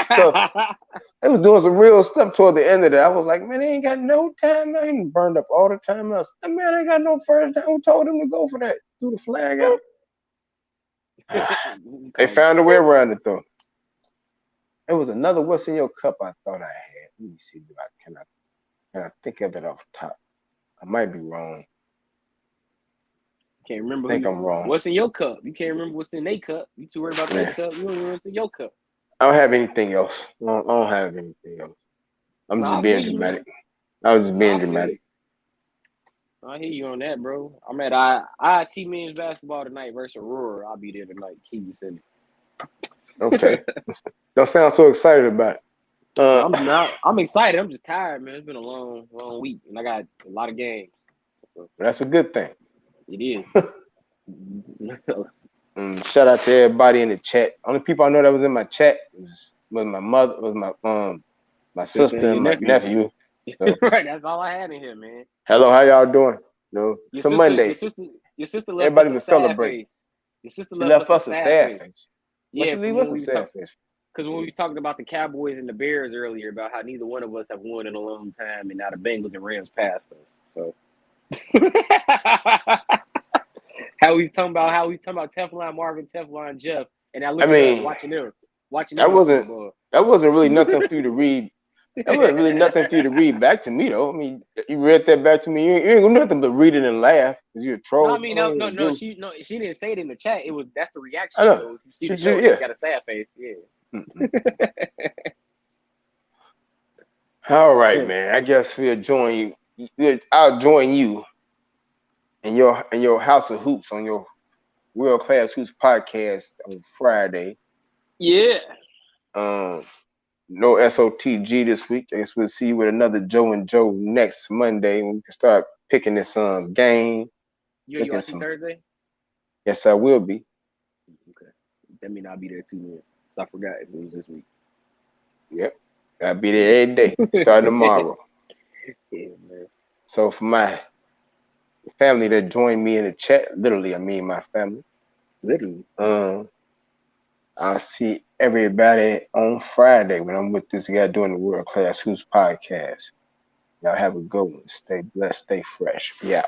stuff. They was doing some real stuff toward the end of that. I was like, man, they ain't got no timeout. He burned up all the timeouts. That man ain't got no first down. Who told him to go for that? Threw the flag out. They found a way around it though. It was another what's in your cup I thought I had. Let me see. Can I think of it off the top? I might be wrong. Can't remember. I think I'm wrong. What's in your cup? You can't remember what's in their cup. You too worried about their cup. You don't remember what's in your cup. I don't have anything else. I don't have anything else. I'm just being dramatic. I was just being dramatic. I hear you on that, bro. I'm at IIT men's basketball tonight versus Aurora. I'll be there tonight. Keys City. Okay. Don't sound so excited about it. I'm excited. I'm just tired, man. It's been a long week, and I got a lot of games. So, that's a good thing. It is. Shout out to everybody in the chat. Only people I know that was in my chat was my mother, was my sister, and my nephew. So. Right, that's all I had in here, man. Hello, how y'all doing? No, Your it's a sister, Monday. your sister left Everybody us a was sad celebrating. face. Your sister She left left us us a a sad sad face. face. Why Yeah, she leave from us when a we sad face? because when we were talking about the Cowboys and the Bears earlier about how neither one of us have won in a long time, and now the Bengals and Rams passed us. So how we talking about Teflon Marvin, Teflon Jeff, and now I look at us mean, watching them that in the Super wasn't Bowl. really nothing for you to read. That wasn't really nothing for you to read back to me, though. I mean, you read that back to me. You ain't gonna do nothing but read it and laugh because you're a troll. No, I mean, no. She didn't say it in the chat. That's the reaction. I know. So if you see She the show, just- she got a sad face. Yeah. All right, man. I guess we'll join you. I'll join you in your House of Hoops on your World Class Hoops podcast on Friday. Yeah. No SOTG this week. I guess we'll see you with another Joe and Joe next Monday when we can start picking this game. You ain't watching Thursday? Yes, I will be. Okay. That means I'll be there too, man. I forgot if it was this week. Yep. I'll be there every day, starting tomorrow. Yeah, man. So for my family that joined me in the chat, literally, I mean my family. Literally. I'll see everybody on Friday when I'm with this guy doing the World Class Hoops podcast. Y'all have a good one. Stay blessed, stay fresh. Yeah.